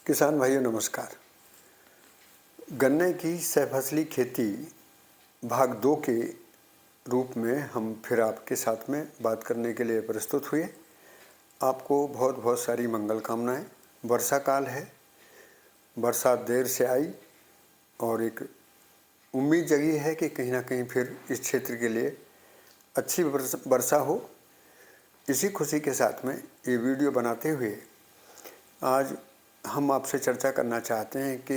किसान भाइयों नमस्कार। गन्ने की सहफसली खेती भाग 2 के रूप में हम फिर आपके साथ में बात करने के लिए प्रस्तुत हुए। आपको बहुत बहुत सारी मंगल कामनाएं। वर्षा काल है, बरसात देर से आई और एक उम्मीद जगी है कि कहीं ना कहीं फिर इस क्षेत्र के लिए अच्छी वर्षा हो। इसी खुशी के साथ में ये वीडियो बनाते हुए आज हम आपसे चर्चा करना चाहते हैं कि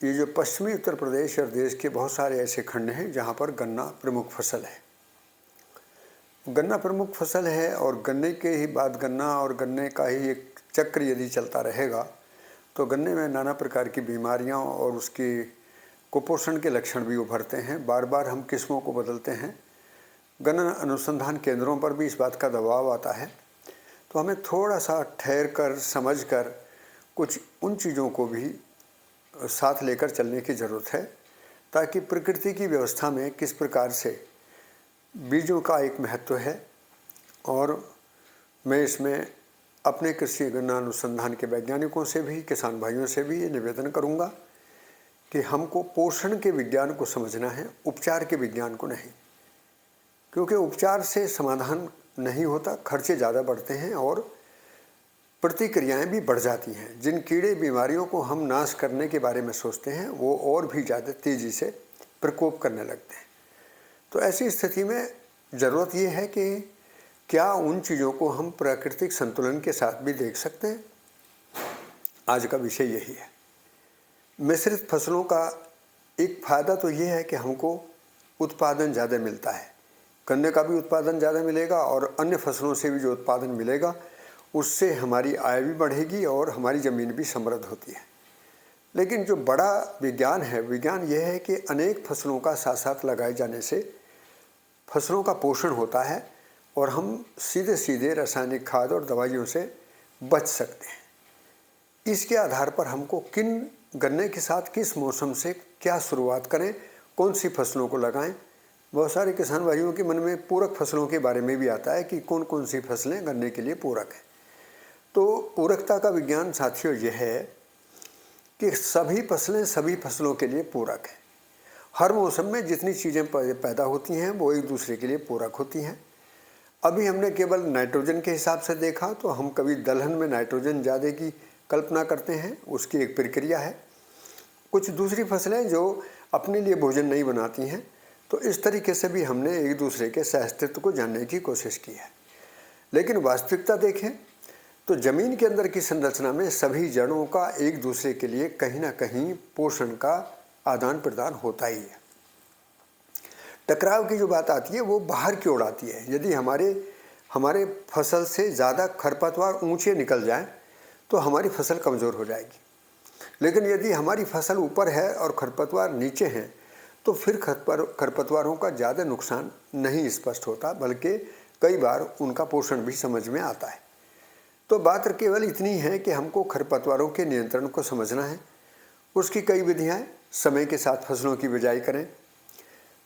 ये जो पश्चिमी उत्तर प्रदेश और देश के बहुत सारे ऐसे खंड हैं जहाँ पर गन्ना प्रमुख फसल है। गन्ना प्रमुख फसल है और गन्ने के ही बाद गन्ना और गन्ने का ही एक चक्र यदि चलता रहेगा तो गन्ने में नाना प्रकार की बीमारियाँ और उसके कुपोषण के लक्षण भी उभरते हैं। बार बार हम किस्मों को बदलते हैं। गन्ना अनुसंधान केंद्रों पर भी इस बात का दबाव आता है, तो हमें थोड़ा सा ठहर कर समझ कर कुछ उन चीज़ों को भी साथ लेकर चलने की ज़रूरत है, ताकि प्रकृति की व्यवस्था में किस प्रकार से बीजों का एक महत्व है। और मैं इसमें अपने कृषि गन्ना अनुसंधान के वैज्ञानिकों से भी, किसान भाइयों से भी ये निवेदन करूँगा कि हमको पोषण के विज्ञान को समझना है, उपचार के विज्ञान को नहीं। क्योंकि उपचार से समाधान नहीं होता, खर्चे ज़्यादा बढ़ते हैं और प्रतिक्रियाएं भी बढ़ जाती हैं। जिन कीड़े बीमारियों को हम नाश करने के बारे में सोचते हैं वो और भी ज़्यादा तेज़ी से प्रकोप करने लगते हैं। तो ऐसी स्थिति में ज़रूरत ये है कि क्या उन चीज़ों को हम प्राकृतिक संतुलन के साथ भी देख सकते हैं। आज का विषय यही है। मिश्रित फसलों का एक फ़ायदा तो ये है कि हमको उत्पादन ज़्यादा मिलता है। गन्ने का भी उत्पादन ज़्यादा मिलेगा और अन्य फसलों से भी जो उत्पादन मिलेगा उससे हमारी आय भी बढ़ेगी और हमारी ज़मीन भी समृद्ध होती है। लेकिन जो बड़ा विज्ञान है, विज्ञान यह है कि अनेक फसलों का साथ साथ लगाए जाने से फसलों का पोषण होता है और हम सीधे सीधे रासायनिक खाद और दवाइयों से बच सकते हैं। इसके आधार पर हमको किन गन्ने के साथ किस मौसम से क्या शुरुआत करें, कौन सी फसलों को लगाएं। बहुत सारे किसान भाइयों के मन में पूरक फसलों के बारे में भी आता है कि कौन कौन सी फसलें गन्ने के लिए पूरक हैं। तो पूरकता का विज्ञान साथियों यह है कि सभी फसलें सभी फसलों के लिए पूरक हैं। हर मौसम में जितनी चीज़ें पैदा होती हैं वो एक दूसरे के लिए पूरक होती हैं। अभी हमने केवल नाइट्रोजन के हिसाब से देखा, तो हम कभी दलहन में नाइट्रोजन ज़्यादा की कल्पना करते हैं, उसकी एक प्रक्रिया है। कुछ दूसरी फसलें जो अपने लिए भोजन नहीं बनाती हैं, तो इस तरीके से भी हमने एक दूसरे के सहअस्तित्व को जानने की कोशिश की है। लेकिन वास्तविकता देखें तो ज़मीन के अंदर की संरचना में सभी जड़ों का एक दूसरे के लिए कहीं ना कहीं पोषण का आदान प्रदान होता ही है। टकराव की जो बात आती है वो बाहर की ओर आती है। यदि हमारे फसल से ज़्यादा खरपतवार ऊंचे निकल जाए तो हमारी फसल कमज़ोर हो जाएगी। लेकिन यदि हमारी फसल ऊपर है और खरपतवार नीचे हैं तो फिर खरपतवारों का ज़्यादा नुकसान नहीं स्पष्ट होता, बल्कि कई बार उनका पोषण भी समझ में आता है। तो बात केवल इतनी है कि हमको खरपतवारों के नियंत्रण को समझना है। उसकी कई विधियाँ समय के साथ फसलों की बिजाई करें,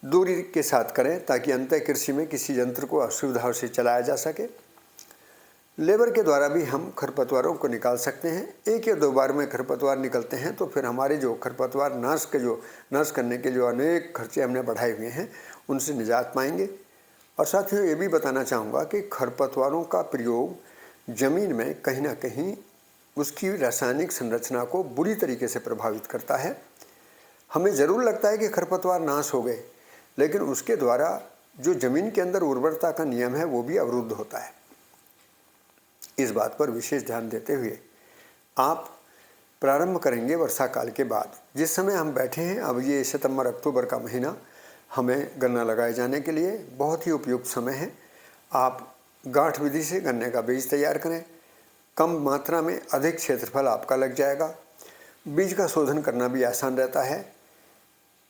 दूरी के साथ करें ताकि अंतः कृषि में किसी यंत्र को असुविधा से चलाया जा सके। लेबर के द्वारा भी हम खरपतवारों को निकाल सकते हैं। 1 या 2 बार में खरपतवार निकलते हैं तो फिर हमारे जो खरपतवार नाश करने के जो अनेक खर्चे हमने बढ़ाए हुए हैं उनसे निजात पाएंगे। और साथियों ये भी बताना चाहूँगा कि खरपतवारों का प्रयोग ज़मीन में कहीं ना कहीं उसकी रासायनिक संरचना को बुरी तरीके से प्रभावित करता है। हमें ज़रूर लगता है कि खरपतवार नाश हो गए, लेकिन उसके द्वारा जो ज़मीन के अंदर उर्वरता का नियम है वो भी अवरुद्ध होता है। इस बात पर विशेष ध्यान देते हुए आप प्रारंभ करेंगे वर्षा काल के बाद। जिस समय हम बैठे हैं, अब ये सितंबर अक्टूबर का महीना हमें गन्ना लगाए जाने के लिए बहुत ही उपयुक्त समय है। आप गांठ विधि से गन्ने का बीज तैयार करें। कम मात्रा में अधिक क्षेत्रफल आपका लग जाएगा। बीज का शोधन करना भी आसान रहता है।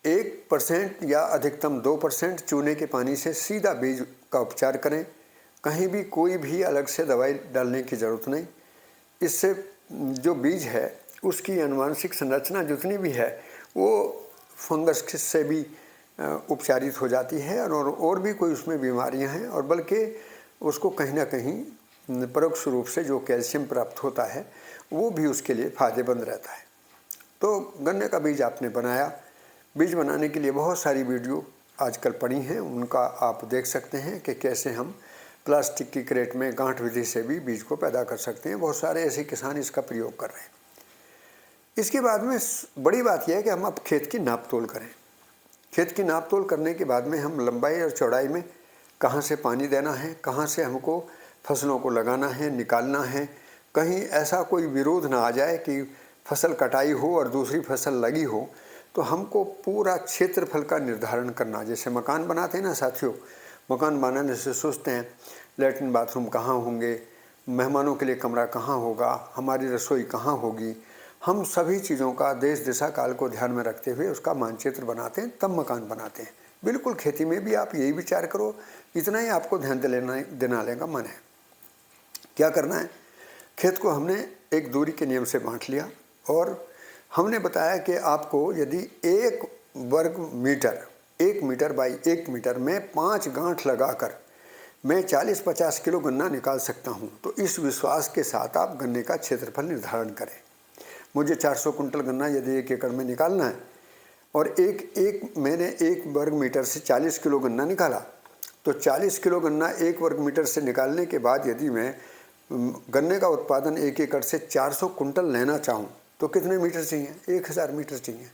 1% या अधिकतम 2% चूने के पानी से सीधा बीज का उपचार करें। कहीं भी कोई भी अलग से दवाई डालने की ज़रूरत नहीं। इससे जो बीज है उसकी आनुवंशिक संरचना जितनी भी है वो फंगस से भी उपचारित हो जाती है और भी कोई उसमें बीमारियां हैं, और बल्कि उसको कहीं ना कहीं परोक्ष रूप से जो कैल्शियम प्राप्त होता है वो भी उसके लिए फायदेमंद रहता है। तो गन्ने का बीज आपने बनाया, बीज बनाने के लिए बहुत सारी वीडियो आजकल पड़ी हैं, उनका आप देख सकते हैं कि कैसे हम प्लास्टिक की क्रेट में गांठ विधि से भी बीज को पैदा कर सकते हैं। बहुत सारे ऐसे किसान इसका प्रयोग कर रहे हैं। इसके बाद में बड़ी बात यह है कि हम अब खेत की नाप तोल करें। खेत की नाप तोल करने के बाद में हम लंबाई और चौड़ाई में कहाँ से पानी देना है, कहाँ से हमको फसलों को लगाना है, निकालना है, कहीं ऐसा कोई विरोध ना आ जाए कि फसल कटाई हो और दूसरी फसल लगी हो, तो हमको पूरा क्षेत्रफल का निर्धारण करना। जैसे मकान बनाते हैं ना साथियों, मकान बनाने से सोचते हैं लैट्रिन बाथरूम कहाँ होंगे, मेहमानों के लिए कमरा कहाँ होगा, हमारी रसोई कहाँ होगी। हम सभी चीज़ों का देश दिशा काल को ध्यान में रखते हुए उसका मानचित्र बनाते हैं, तब मकान बनाते हैं। बिल्कुल खेती में भी आप यही विचार करो, इतना ही आपको ध्यान देने का मन है। क्या करना है, खेत को हमने एक दूरी के नियम से बांट लिया और हमने बताया कि आपको यदि 1 वर्ग मीटर 1 मीटर बाई 1 मीटर में 5 गांठ लगाकर मैं 40-50 किलो गन्ना निकाल सकता हूं, तो इस विश्वास के साथ आप गन्ने का क्षेत्रफल निर्धारण करें। मुझे 400 कुंटल गन्ना यदि 1 एकड़ में निकालना है और मैंने 1 वर्ग मीटर से 40 किलो गन्ना निकाला, तो 40 किलो गन्ना 1 वर्ग मीटर से निकालने के बाद यदि मैं गन्ने का उत्पादन 1 एकड़ से 400 कुंटल लेना चाहूँ तो कितने मीटर चाहिए? 1000 मीटर चाहिए।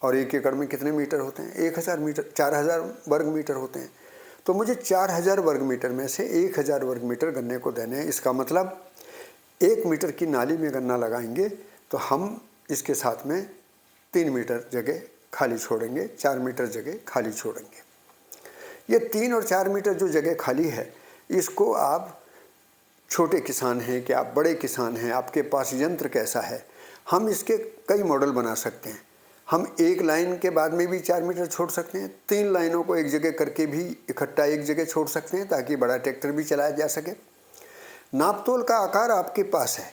और 1 एकड़ में कितने मीटर होते हैं? 1000 मीटर, 4000 वर्ग मीटर होते हैं। तो मुझे 4000 वर्ग मीटर में से 1000 वर्ग मीटर गन्ने को देने हैं। इसका मतलब 1 मीटर की नाली में गन्ना लगाएंगे तो हम इसके साथ में 3 मीटर जगह खाली छोड़ेंगे, 4 मीटर जगह खाली छोड़ेंगे। ये 3 और 4 मीटर जो जगह खाली है, इसको आप छोटे किसान हैं कि आप बड़े किसान हैं, आपके पास यंत्र कैसा है, हम इसके कई मॉडल बना सकते हैं। हम 1 लाइन के बाद में भी 4 मीटर छोड़ सकते हैं, 3 लाइनों को एक जगह करके भी इकट्ठा एक जगह छोड़ सकते हैं ताकि बड़ा ट्रैक्टर भी चलाया जा सके। नापतोल का आकार आपके पास है,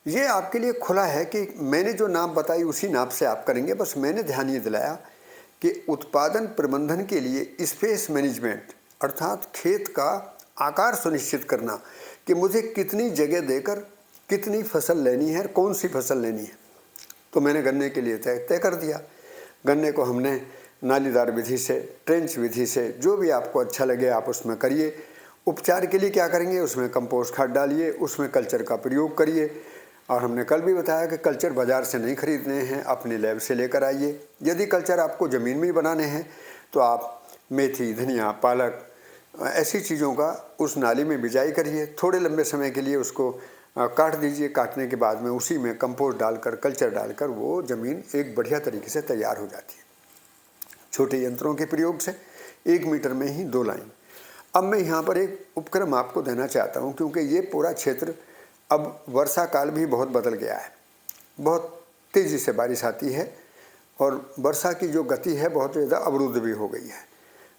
ये आपके लिए खुला है कि मैंने जो नाप बताई उसी नाप से आप करेंगे। बस मैंने ध्यान ये दिलाया कि उत्पादन प्रबंधन के लिए स्पेस मैनेजमेंट अर्थात खेत का आकार सुनिश्चित करना कि मुझे कितनी जगह देकर कितनी फसल लेनी है, कौन सी फसल लेनी है, तो मैंने गन्ने के लिए तय कर दिया। गन्ने को हमने नालीदार विधि से, ट्रेंच विधि से, जो भी आपको अच्छा लगे आप उसमें करिए। उपचार के लिए क्या करेंगे, उसमें कंपोस्ट खाद डालिए, उसमें कल्चर का प्रयोग करिए। और हमने कल भी बताया कि कल्चर बाज़ार से नहीं खरीदने हैं, अपनी लैब से लेकर आइए। यदि कल्चर आपको ज़मीन में बनाने हैं तो आप मेथी, धनिया, पालक ऐसी चीज़ों का उस नाली में बिजाई करिए। थोड़े लंबे समय के लिए उसको काट दीजिए। काटने के बाद में उसी में कंपोस्ट डालकर, कल्चर डालकर वो ज़मीन एक बढ़िया तरीके से तैयार हो जाती है। छोटे यंत्रों के प्रयोग से 1 मीटर में ही 2 लाइन। अब मैं यहाँ पर एक उपक्रम आपको देना चाहता हूँ, क्योंकि ये पूरा क्षेत्र अब वर्षा काल भी बहुत बदल गया है, बहुत तेज़ी से बारिश आती है और वर्षा की जो गति है बहुत ज़्यादा अवरुद्ध भी हो गई है।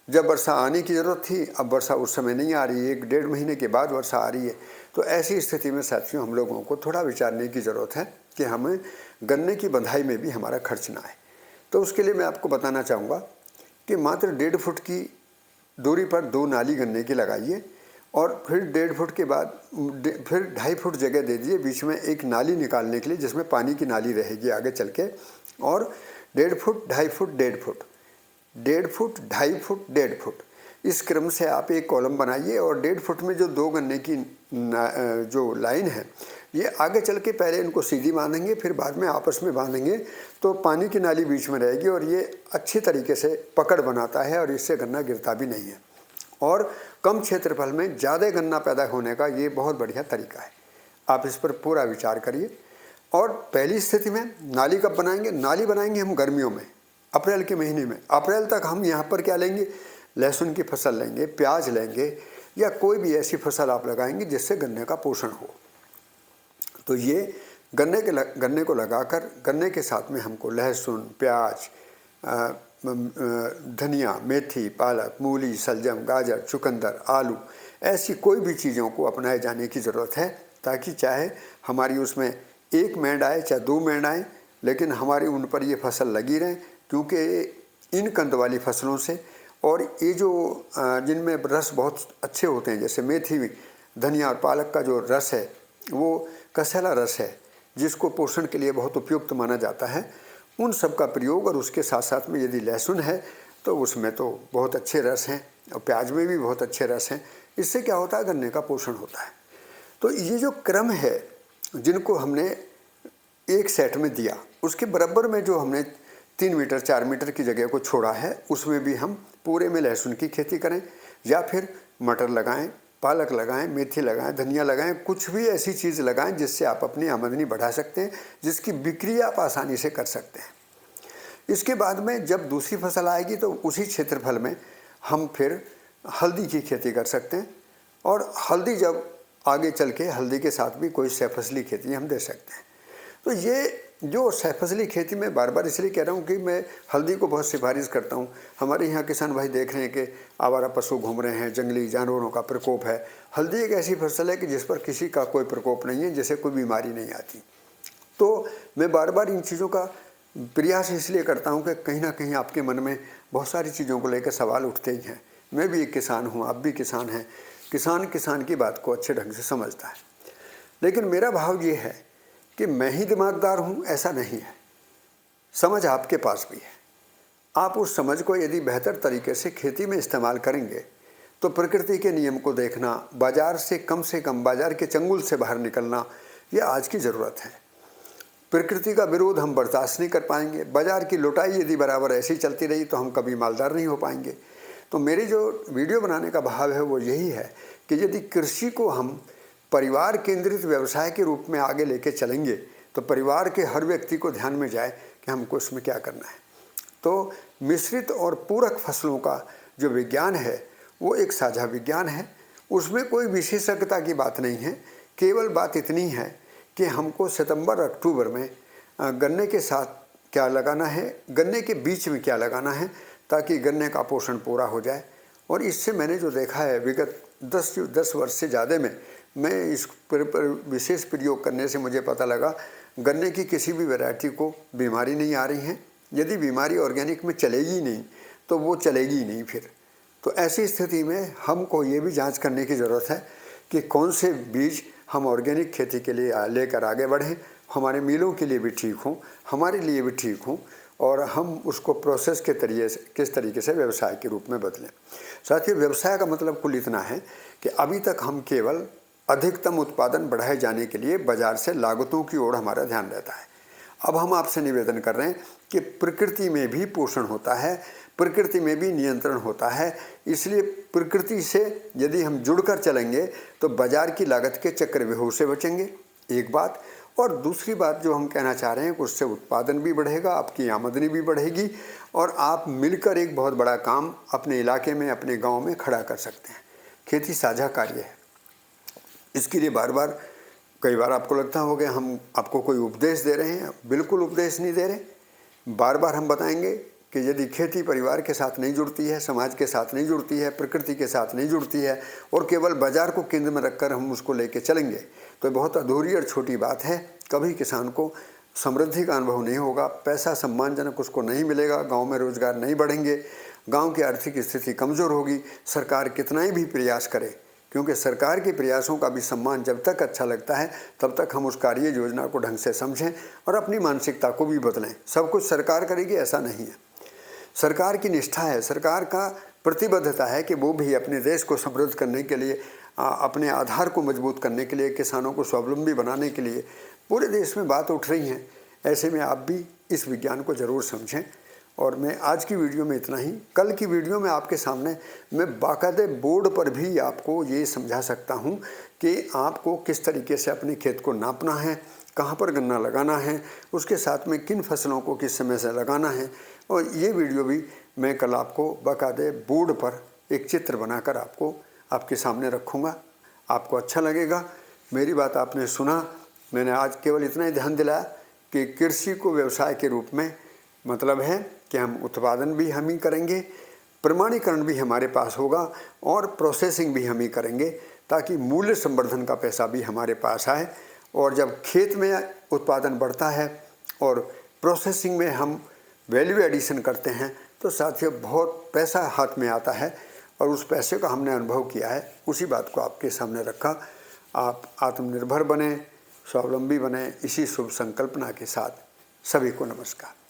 जब वर्षा आने की ज़रूरत थी, अब वर्षा उस समय नहीं आ रही है, 1-1.5 महीने के बाद वर्षा आ रही है। तो ऐसी स्थिति में साथियों हम लोगों को थोड़ा विचारने की ज़रूरत है कि हमें गन्ने की बंधाई में भी हमारा खर्च ना आए। तो उसके लिए मैं आपको बताना चाहूँगा कि मात्र 1.5 फुट की दूरी पर 2 नाली गन्ने की लगाइए और फिर 1.5 फुट के बाद फिर 2.5 फुट जगह दे दीजिए बीच में एक नाली निकालने के लिए, जिसमें पानी की नाली रहेगी आगे चल के। और 1.5 foot, 2.5 foot, 1.5 foot, 1.5 foot, 2.5 foot, 1.5 foot, इस क्रम से आप एक कॉलम बनाइए। और 1.5 फुट में जो 2 गन्ने की जो लाइन है, ये आगे चल के पहले इनको सीधी बांधेंगे, फिर बाद में आपस में बांधेंगे, तो पानी की नाली बीच में रहेगी और ये अच्छी तरीके से पकड़ बनाता है और इससे गन्ना गिरता भी नहीं है। और कम क्षेत्रफल में ज़्यादा गन्ना पैदा होने का ये बहुत बढ़िया तरीका है। आप इस पर पूरा विचार करिए। और पहली स्थिति में नाली कब बनाएंगे? नाली बनाएंगे हम गर्मियों में, अप्रैल के महीने में। अप्रैल तक हम यहाँ पर क्या लेंगे? लहसुन की फसल लेंगे, प्याज लेंगे, या कोई भी ऐसी फसल आप लगाएंगे जिससे गन्ने का पोषण हो। तो ये गन्ने को लगाकर गन्ने के साथ में हमको लहसुन, प्याज, धनिया, मेथी, पालक, मूली, सलजम, गाजर, चुकंदर, आलू, ऐसी कोई भी चीज़ों को अपनाए जाने की ज़रूरत है, ताकि चाहे हमारी उसमें 1 मेंढ आए चाहे 2 मेंढ आए, लेकिन हमारी उन पर ये फसल लगी रहे। क्योंकि इन कंद वाली फसलों से और ये जो जिनमें रस बहुत अच्छे होते हैं, जैसे मेथी धनिया और पालक का जो रस है वो कसैला रस है, जिसको पोषण के लिए बहुत उपयुक्त माना जाता है, उन सब का प्रयोग। और उसके साथ साथ में यदि लहसुन है तो उसमें तो बहुत अच्छे रस हैं, और प्याज में भी बहुत अच्छे रस हैं। इससे क्या होता है, गन्ने का पोषण होता है। तो ये जो क्रम है जिनको हमने एक सेट में दिया, उसके बराबर में जो हमने 3 मीटर 4 मीटर की जगह को छोड़ा है, उसमें भी हम पूरे में लहसुन की खेती करें, या फिर मटर लगाएं, पालक लगाएं, मेथी लगाएं, धनिया लगाएं, कुछ भी ऐसी चीज़ लगाएं जिससे आप अपनी आमदनी बढ़ा सकते हैं, जिसकी बिक्री आप आसानी से कर सकते हैं। इसके बाद में जब दूसरी फसल आएगी तो उसी क्षेत्रफल में हम फिर हल्दी की खेती कर सकते हैं, और हल्दी जब आगे चल के हल्दी के साथ भी कोई सहफसली खेती हम दे सकते हैं। तो ये जो सहफसली खेती में बार बार इसलिए कह रहा हूँ कि मैं हल्दी को बहुत सिफारिश करता हूँ। हमारे यहाँ किसान भाई देख रहे हैं कि आवारा पशु घूम रहे हैं, जंगली जानवरों का प्रकोप है। हल्दी एक ऐसी फसल है कि जिस पर किसी का कोई प्रकोप नहीं है, जिसे कोई बीमारी नहीं आती। तो मैं बार बार इन चीज़ों का प्रयास इसलिए करता हूँ कि कहीं ना कहीं आपके मन में बहुत सारी चीज़ों को लेकर सवाल उठते ही हैं। मैं भी एक किसान हूँ, आप भी किसान हैं। किसान की बात को अच्छे ढंग से समझता है, लेकिन मेरा भाव ये है कि मैं ही दिमागदार हूँ, ऐसा नहीं है। समझ आपके पास भी है। आप उस समझ को यदि बेहतर तरीके से खेती में इस्तेमाल करेंगे तो प्रकृति के नियम को देखना, बाजार से कम बाजार के चंगुल से बाहर निकलना, ये आज की ज़रूरत है। प्रकृति का विरोध हम बर्दाश्त नहीं कर पाएंगे। बाजार की लुटाई यदि बराबर ऐसी चलती रही तो हम कभी मालदार नहीं हो पाएंगे। तो मेरी जो वीडियो बनाने का भाव है वो यही है कि यदि कृषि को हम परिवार केंद्रित व्यवसाय के रूप में आगे लेके चलेंगे तो परिवार के हर व्यक्ति को ध्यान में जाए कि हमको इसमें क्या करना है। तो मिश्रित और पूरक फसलों का जो विज्ञान है वो एक साझा विज्ञान है। उसमें कोई विशेषज्ञता की बात नहीं है। केवल बात इतनी है कि हमको सितंबर अक्टूबर में गन्ने के साथ क्या लगाना है, गन्ने के बीच में क्या लगाना है, ताकि गन्ने का पोषण पूरा हो जाए। और इससे मैंने जो देखा है विगत 10 वर्ष से ज़्यादा में, मैं इस पर विशेष प्रयोग करने से मुझे पता लगा गन्ने की किसी भी वैरायटी को बीमारी नहीं आ रही है। यदि बीमारी ऑर्गेनिक में चलेगी नहीं तो वो चलेगी नहीं फिर। तो ऐसी स्थिति में हमको ये भी जांच करने की ज़रूरत है कि कौन से बीज हम ऑर्गेनिक खेती के लिए लेकर आगे बढ़ें, हमारे मिलों के लिए भी ठीक हों, हमारे लिए भी ठीक हों, और हम उसको प्रोसेस के तरीके से किस तरीके से व्यवसाय के रूप में बदलें। साथियों, व्यवसाय का मतलब कुल इतना है कि अभी तक हम केवल अधिकतम उत्पादन बढ़ाए जाने के लिए बाजार से लागतों की ओर हमारा ध्यान रहता है। अब हम आपसे निवेदन कर रहे हैं कि प्रकृति में भी पोषण होता है, प्रकृति में भी नियंत्रण होता है। इसलिए प्रकृति से यदि हम जुड़कर चलेंगे तो बाजार की लागत के चक्रव्यूह से बचेंगे, एक बात। और दूसरी बात जो हम कहना चाह रहे हैं कि उससे उत्पादन भी बढ़ेगा, आपकी आमदनी भी बढ़ेगी, और आप मिलकर एक बहुत बड़ा काम अपने इलाके में, अपने गांव में खड़ा कर सकते हैं। खेती साझा कार्य है। इसके लिए बार बार कई बार आपको लगता होगा हम आपको कोई उपदेश दे रहे हैं। बिल्कुल उपदेश नहीं दे रहे। बार बार हम बताएंगे कि यदि खेती परिवार के साथ नहीं जुड़ती है, समाज के साथ नहीं जुड़ती है, प्रकृति के साथ नहीं जुड़ती है, और केवल बाजार को केंद्र में रखकर हम उसको लेके चलेंगे तो बहुत अधूरी और छोटी बात है। कभी किसान को समृद्धि का अनुभव नहीं होगा, पैसा सम्मानजनक उसको नहीं मिलेगा, गांव में रोजगार नहीं बढ़ेंगे, गांव की आर्थिक स्थिति कमज़ोर होगी। सरकार कितना ही भी प्रयास करे, क्योंकि सरकार के प्रयासों का भी सम्मान जब तक अच्छा लगता है तब तक हम उस कार्य योजना को ढंग से समझें और अपनी मानसिकता को भी बदलें। सब कुछ सरकार करेगी ऐसा नहीं है। सरकार की निष्ठा है, सरकार का प्रतिबद्धता है कि वो भी अपने देश को समृद्ध करने के लिए, अपने आधार को मजबूत करने के लिए, किसानों को स्वावलंबी बनाने के लिए पूरे देश में बात उठ रही हैं। ऐसे में आप भी इस विज्ञान को ज़रूर समझें। और मैं आज की वीडियो में इतना ही। कल की वीडियो में आपके सामने मैं बाकायदे बोर्ड पर भी आपको ये समझा सकता हूँ कि आपको किस तरीके से अपने खेत को नापना है, कहाँ पर गन्ना लगाना है, उसके साथ में किन फसलों को किस समय से लगाना है। और ये वीडियो भी मैं कल आपको बाकायदे बोर्ड पर एक चित्र बनाकर आपको आपके सामने रखूँगा। आपको अच्छा लगेगा। मेरी बात आपने सुना। मैंने आज केवल इतना ही ध्यान दिलाया कि कृषि को व्यवसाय के रूप में मतलब है कि हम उत्पादन भी हम ही करेंगे, प्रमाणीकरण भी हमारे पास होगा, और प्रोसेसिंग भी हम ही करेंगे, ताकि मूल्य संवर्धन का पैसा भी हमारे पास आए। और जब खेत में उत्पादन बढ़ता है और प्रोसेसिंग में हम वैल्यू एडिशन करते हैं तो साथियों बहुत पैसा हाथ में आता है। और उस पैसे का हमने अनुभव किया है, उसी बात को आपके सामने रखा। आप आत्मनिर्भर बने, स्वावलंबी बने, इसी शुभ संकल्पना के साथ सभी को नमस्कार।